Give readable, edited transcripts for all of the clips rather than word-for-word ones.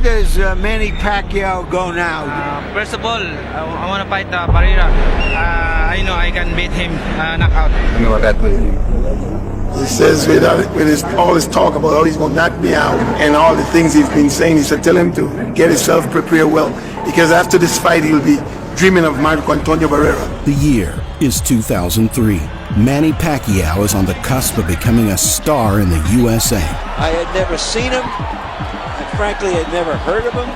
does Manny Pacquiao go now? First of all, I want to fight Barbera. I know I can beat him knockout. I know what that means. He says with all his talk about how he's going to knock me out and all the things he's been saying, he said tell him to get himself prepared well, because after this fight he'll be dreaming of Marco Antonio Barbera. The year is 2003. Manny Pacquiao is on the cusp of becoming a star in the USA. I had never seen him, and frankly had never heard of him,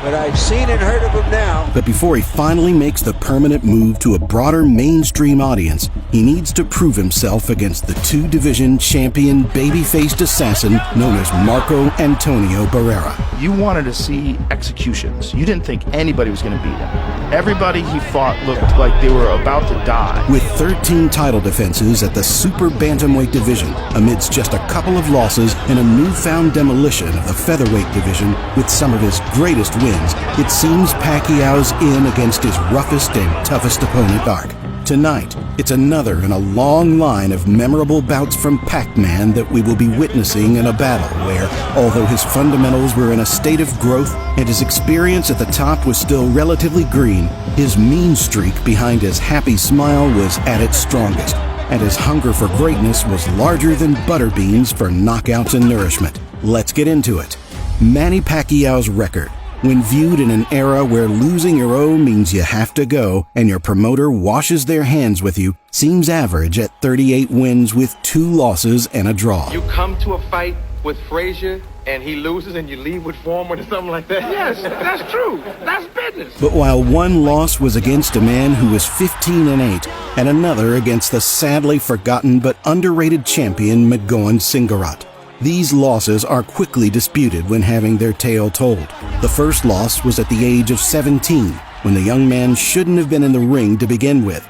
but I've seen and heard of him now. But before he finally makes the permanent move to a broader mainstream audience, he needs to prove himself against the two-division champion baby-faced assassin known as Marco Antonio Barbera. You wanted to see executions. You didn't think anybody was going to beat him. Everybody he fought looked like they were about to die. With 13 title defenses at the super bantamweight division, amidst just a couple of losses and a newfound demolition of the featherweight division with some of his greatest wins, it seems Pacquiao's in against his roughest and toughest opponent, Arc. Tonight, it's another in a long line of memorable bouts from Pac-Man that we will be witnessing in a battle where, although his fundamentals were in a state of growth and his experience at the top was still relatively green, his mean streak behind his happy smile was at its strongest, and his hunger for greatness was larger than butter beans for knockouts and nourishment. Let's get into it. Manny Pacquiao's record, when viewed in an era where losing your own means you have to go and your promoter washes their hands with you, seems average at 38 wins with 2 losses and a draw. You come to a fight with Frazier and he loses and you leave with Foreman or something like that? Yes, that's true. That's business. But while one loss was against a man who was 15-8 and another against the sadly forgotten but underrated champion Mgoan Singarat, these losses are quickly disputed when having their tale told. The first loss was at the age of 17, when the young man shouldn't have been in the ring to begin with.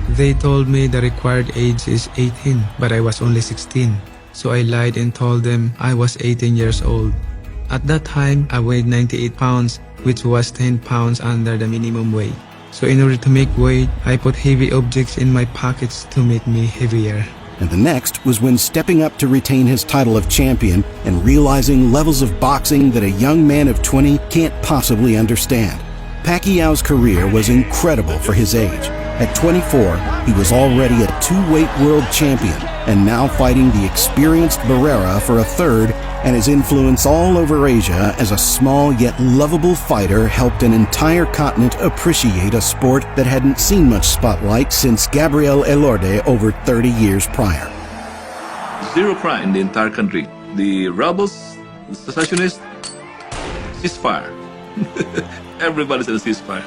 They told me the required age is 18, but I was only 16. So I lied and told them I was 18 years old. At that time, I weighed 98 pounds, which was 10 pounds under the minimum weight. So in order to make weight, I put heavy objects in my pockets to make me heavier. And the next was when stepping up to retain his title of champion and realizing levels of boxing that a young man of 20 can't possibly understand. Pacquiao's career was incredible for his age. At 24, he was already a 2-weight world champion and now fighting the experienced Barbera for a third, and his influence all over Asia as a small yet lovable fighter helped an entire continent appreciate a sport that hadn't seen much spotlight since Gabriel Elorde over 30 years prior. Zero crime in the entire country. The rebels, the secessionists, ceasefire. Everybody's in a ceasefire.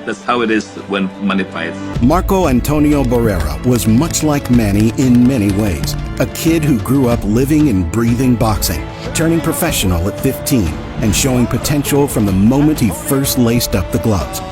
That's how it is when money fights. Marco Antonio Barbera was much like Manny in many ways. A kid who grew up living and breathing boxing, turning professional at 15, and showing potential from the moment he first laced up the gloves.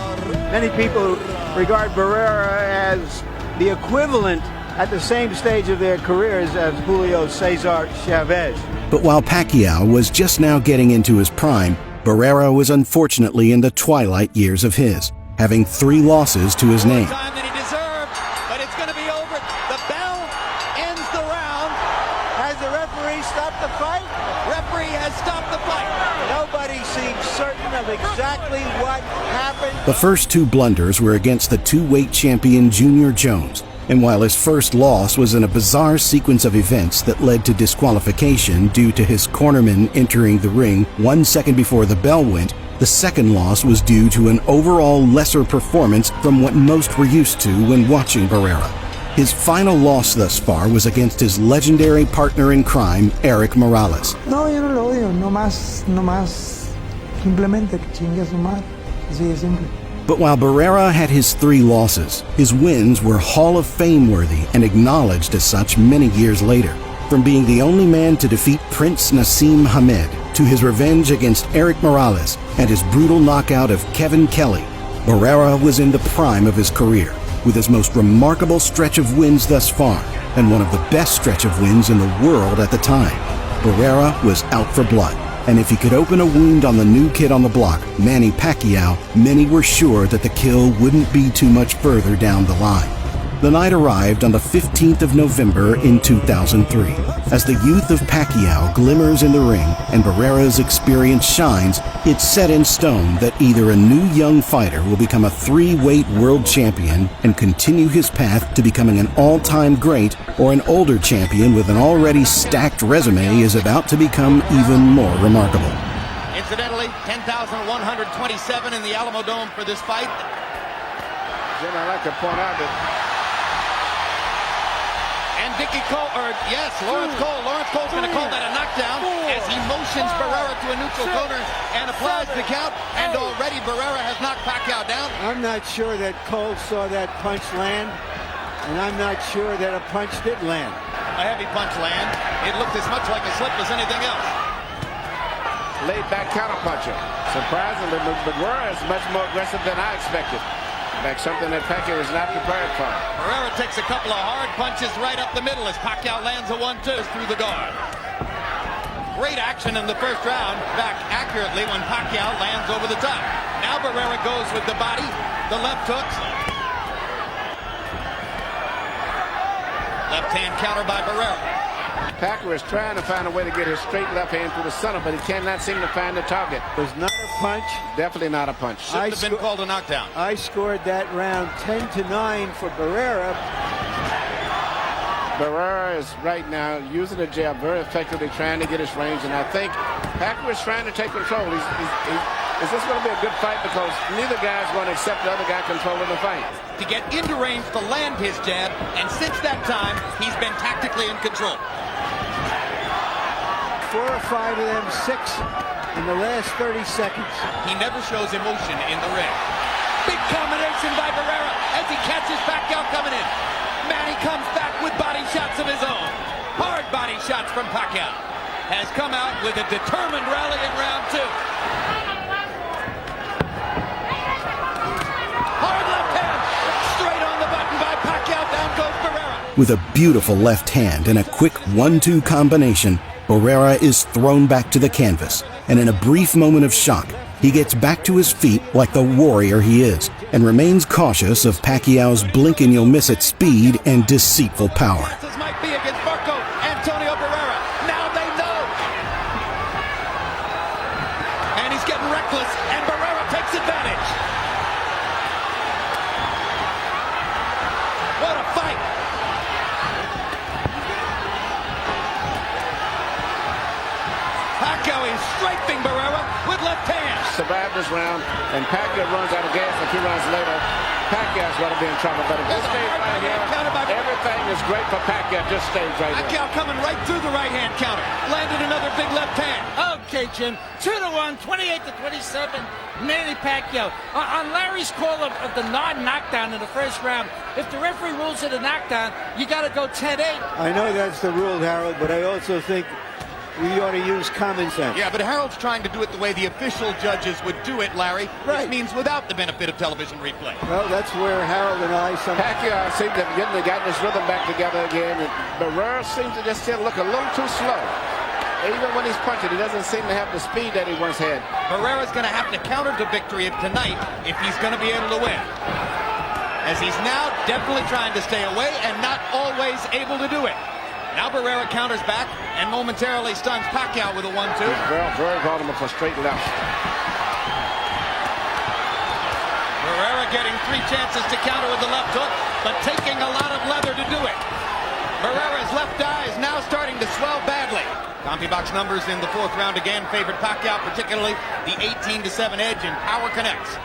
Many people regard Barbera as the equivalent at the same stage of their careers as Julio Cesar Chavez. But while Pacquiao was just now getting into his prime, Barbera was unfortunately in the twilight years of his, having 3 losses to his name. Time that he deserved, but it's going to be over. The bell ends the round. Has the referee stopped the fight? Referee has stopped the fight. Nobody seems certain of exactly what happened. The first 2 blunders were against the 2-weight champion Junior Jones, and while his first loss was in a bizarre sequence of events that led to disqualification due to his cornerman entering the ring 1 second before the bell went, the second loss was due to an overall lesser performance from what most were used to when watching Barbera. His final loss thus far was against his legendary partner in crime, Eric Morales. No, yo no lo odio, no más, simplemente que chingue a su madre, así de simple. But while Barbera had his 3 losses, his wins were Hall of Fame worthy and acknowledged as such many years later. From being the only man to defeat Prince Nassim Hamed, to his revenge against Eric Morales and his brutal knockout of Kevin Kelly, Barbera was in the prime of his career, with his most remarkable stretch of wins thus far, and one of the best stretch of wins in the world at the time. Barbera was out for blood, and if he could open a wound on the new kid on the block, Manny Pacquiao, many were sure that the kill wouldn't be too much further down the line. The night arrived on the 15th of November in 2003. As the youth of Pacquiao glimmers in the ring and Barrera's experience shines, it's set in stone that either a new young fighter will become a three-weight world champion and continue his path to becoming an all-time great, or an older champion with an already stacked resume is about to become even more remarkable. Incidentally, 10,127 in the Alamo Dome for this fight. Jim, I'd like to point out that Lawrence Cole. Lawrence Cole's going to call that a knockdown as he motions Barbera to a neutral corner and applies the count. And already Barbera has knocked Pacquiao down. I'm not sure that Cole saw that punch land, and I'm not sure that a punch did land. A heavy punch land. It looked as much like a slip as anything else. laid back counter puncher. Surprisingly, Barbera is much more aggressive than I expected. Like something that Pacquiao was not prepared for. Barbera takes a couple of hard punches right up the middle as Pacquiao lands a 1-2 through the guard. Great action in the first round, back accurately when Pacquiao lands over the top. Now Barbera goes with the body, the left hooks. Left hand counter by Barbera. Pacquiao is trying to find a way to get his straight left hand through the center, but he cannot seem to find the target. Was not a punch. Definitely not a punch. Should have been called a knockdown. I scored that round 10-9 for Barbera. Barbera is right now using the jab very effectively, trying to get his range, and I think Pacquiao is trying to take control. Is this going to be a good fight? Because neither guy is going to accept the other guy controlling the fight. To get into range to land his jab, and since that time, he's been tactically in control. 4 or 5 of them, 6 in the last 30 seconds. He never shows emotion in the ring. Big combination by Barbera as he catches Pacquiao coming in. Manny comes back with body shots of his own. Hard body shots from Pacquiao. Has come out with a determined rally in round 2. Hard left hand. Straight on the button by Pacquiao. Down goes Barbera. With a beautiful left hand and a quick 1-2 combination, Barbera is thrown back to the canvas, and in a brief moment of shock, he gets back to his feet like the warrior he is, and remains cautious of Pacquiao's blink-and-you'll-miss-it speed and deceitful power. This might be against Marco Antonio Barbera. Now they know. And he's getting reckless, and Barbera takes advantage. What a fight. Pacquiao is strafing Barbera with left hand. Survived this round, and Pacquiao runs out of gas a few rounds later. Pacquiao's going to be in trouble, but if this stays right here, everything is great for Pacquiao. Just stays right here. Pacquiao coming right through the right hand counter. Landed another big left hand. Okay, Jim. 2-1, 28-27. Manny Pacquiao. On Larry's call of the non-knockdown in the first round, if the referee rules it a knockdown, you got to go 10-8. I know that's the rule, Harold, but I also think we ought to use common sense. Yeah, but Harold's trying to do it the way the official judges would do it, Larry. Right. Which means without the benefit of television replay. Well, that's where Harold and I... Pacquiao seems to have gotten his rhythm back together again. And Barbera seems to just still look a little too slow. Even when he's punching, he doesn't seem to have the speed that he once had. Barbera's going to have to counter to victory tonight if he's going to be able to win. As he's now definitely trying to stay away and not always able to do it. Now Barbera counters back and momentarily stuns Pacquiao with a 1-2. Very vulnerable for straight left. Barbera getting 3 chances to counter with the left hook, but taking a lot of leather to do it. Barrera's left eye is now starting to swell badly. CompuBox numbers in the 4th round again favored Pacquiao, particularly the 18-7 edge in power connects.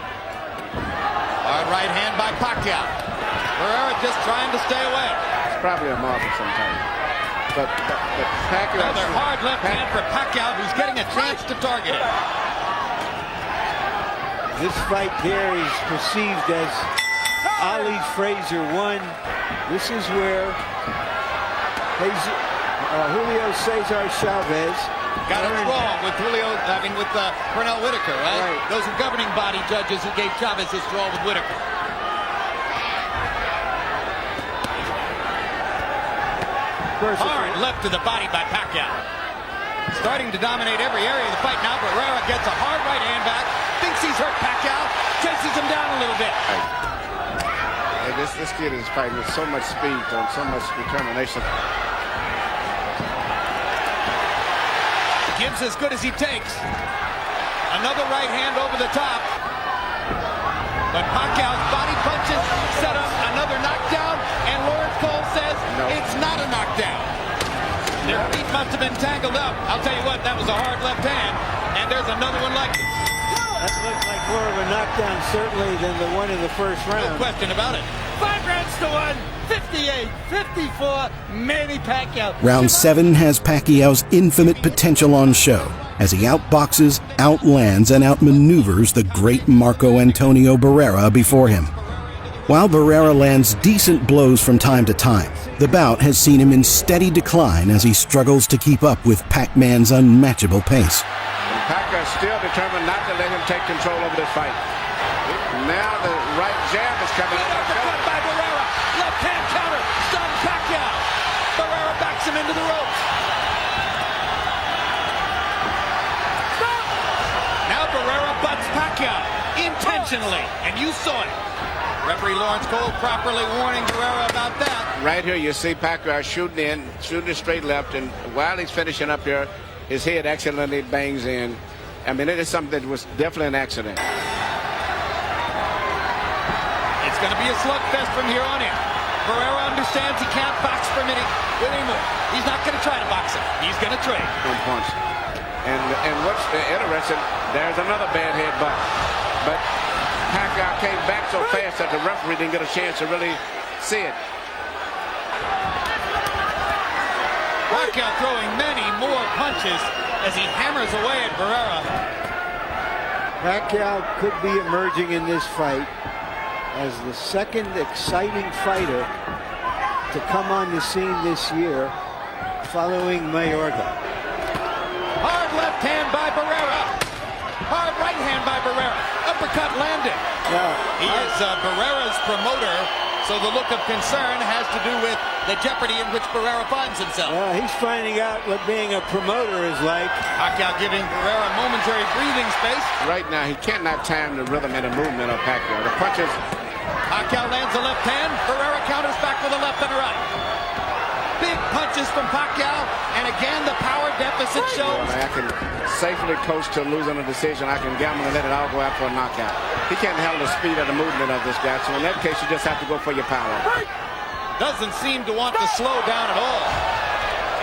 Hard right hand by Pacquiao. Barbera just trying to stay away. It's probably a marker sometimes. But Pacquiao... Another hard left hand for Pacquiao, who's getting a chance to target it. This fight here is perceived as Ali Frazier won. This is where Julio Cesar Chavez got it wrong with Pernell Whitaker, right? Those are governing body judges who gave Chavez his draw with Whitaker. Hard left to the body by Pacquiao. Starting to dominate every area of the fight now. Barbera gets a hard right hand back. Thinks he's hurt Pacquiao. Chases him down a little bit. Hey, this this kid is fighting with so much speed and so much determination. Gives as good as he takes. Another right hand over the top. But Pacquiao's body punches set up another knockdown, and Lawrence Cole says it's not a knockdown. Their feet must have been tangled up. I'll tell you what, that was a hard left hand, and there's another one like it. That looked like more of a knockdown, certainly, than the one in the first round. No question about it. 5 rounds to 1, 58-54, Manny Pacquiao. Round 7 has Pacquiao's infinite potential on show as he outboxes, outlands, and outmaneuvers the great Marco Antonio Barbera before him. While Barbera lands decent blows from time to time, the bout has seen him in steady decline as he struggles to keep up with Pac-Man's unmatchable pace. Pacquiao still determined not to let him take control over this fight. Now the right jab is coming. Uppercut by Barbera. Left hand counter. Stuns Pacquiao. Barbera backs him into the ropes. Stop! Now Barbera butts Pacquiao intentionally, and you saw it. Referee Lawrence Cole properly warning Barbera about that. Right here you see Pacquiao shooting a straight left, and while he's finishing up here, his head accidentally bangs in. I mean, it is something that was definitely an accident. It's going to be a slugfest from here on in. Barbera understands he can't box for a minute anymore. He's not going to try to box him. He's going to trade. One punch. And what's interesting, there's another bad headbutt. But Pacquiao came back so fast that the referee didn't get a chance to really see it. Pacquiao throwing many more punches as he hammers away at Barbera. Pacquiao could be emerging in this fight as the second exciting fighter to come on the scene this year following Mayorga. Hard left hand by Barbera. Hard right hand by Barbera. Uppercut landed. He is Barbera's promoter, so the look of concern has to do with the jeopardy in which Barbera finds himself. He's finding out what being a promoter is like. Pacquiao giving Barbera momentary breathing space. Right now, he cannot time the rhythm and the movement of Pacquiao. The punches. Pacquiao lands a left hand. Barbera counters back with a left and a right. Big punches from Pacquiao, and again the power deficit shows. I can safely coast to losing a decision. I can gamble and let it all go out for a knockout. He can't handle the speed of the movement of this guy, so in that case you just have to go for your power. Doesn't seem to want to slow down at all.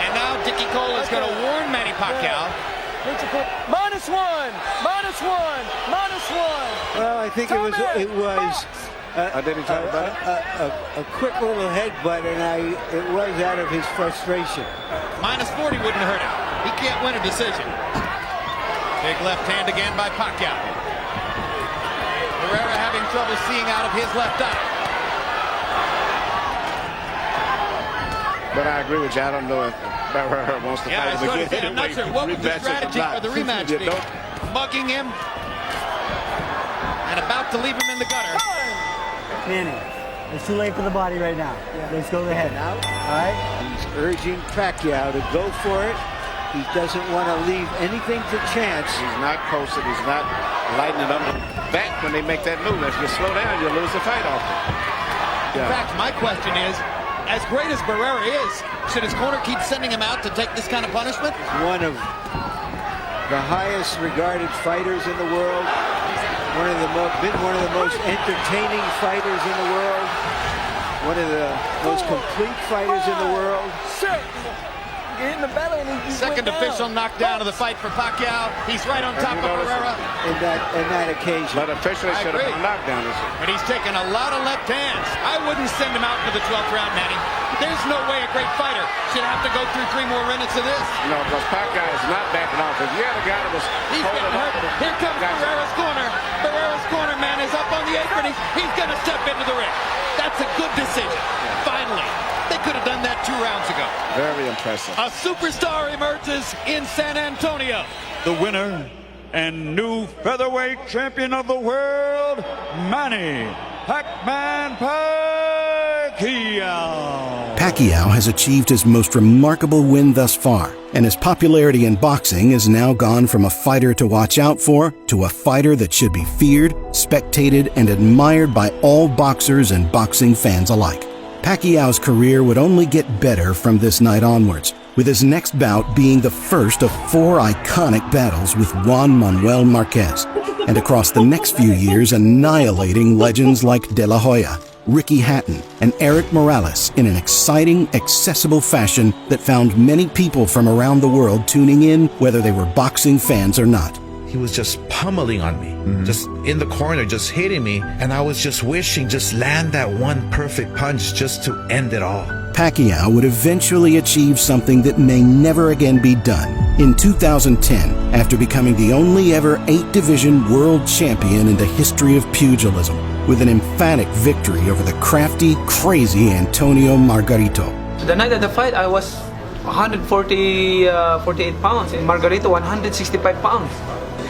And now Dickie Cole is going to warn Manny Pacquiao. -1, -1. Well, I think it was a quick little headbutt, and it was out of his frustration. -40 wouldn't hurt him. He can't win a decision. Big left hand again by Pacquiao. Barbera having trouble seeing out of his left eye. But I agree with you. I don't know if Barbera wants to fight him again. I'm not sure what would the strategy for the rematch be. Mugging him and about to leave him in the gutter. Manny, it's too late for the body right now. Let's go ahead. All right? He's urging Pacquiao to go for it. He doesn't want to leave anything to chance. He's not coasting. He's not lighting it up back when they make that move. If you slow down, you'll lose the fight off. In fact, my question is, as great as Barbera is, should his corner keep sending him out to take this kind of punishment? One of the highest regarded fighters in the world. One of the most entertaining fighters in the world. One of the most complete fighters in the world. In the belly, and he Second official knockdown of the fight for Pacquiao. He's right on top of Barbera. In that occasion. But officially should have been a knockdown. But he's taken a lot of left hands. I wouldn't send him out to the 12th round, Manny. There's no way a great fighter should have to go through 3 more minutes of this. No, because Pacquiao is not backing off. If you had a guy that was He's getting hurt. Here comes Barbera's corner. Barbera's corner man is up on the apron. He's going to step into the ring. That's a good decision. Finally. They could have done that 2 rounds ago. Very impressive. A superstar emerges in San Antonio. The winner and new featherweight champion of the world, Manny Pac-Man Pacquiao. Pacquiao has achieved his most remarkable win thus far, and his popularity in boxing has now gone from a fighter to watch out for to a fighter that should be feared, spectated, and admired by all boxers and boxing fans alike. Pacquiao's career would only get better from this night onwards, with his next bout being the first of 4 iconic battles with Juan Manuel Marquez, and across the next few years annihilating legends like De La Hoya, Ricky Hatton, and Eric Morales in an exciting, accessible fashion that found many people from around the world tuning in, whether they were boxing fans or not. He was just pummeling on me, just in the corner, just hitting me, and I was just wishing just land that one perfect punch just to end it all. Pacquiao would eventually achieve something that may never again be done. In 2010, after becoming the only ever 8-division world champion in the history of pugilism, with an emphatic victory over the crafty, crazy Antonio Margarito. The night of the fight, I was 148 pounds, and Margarito 165 pounds.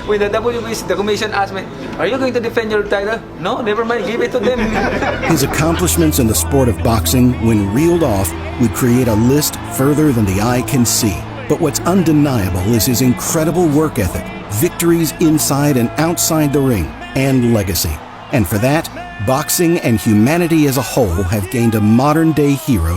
When the WBC, the commission asked me, "Are you going to defend your title?" "No, never mind, give it to them." His accomplishments in the sport of boxing, when reeled off, would create a list further than the eye can see. But what's undeniable is his incredible work ethic, victories inside and outside the ring, and legacy. And for that, boxing and humanity as a whole have gained a modern-day hero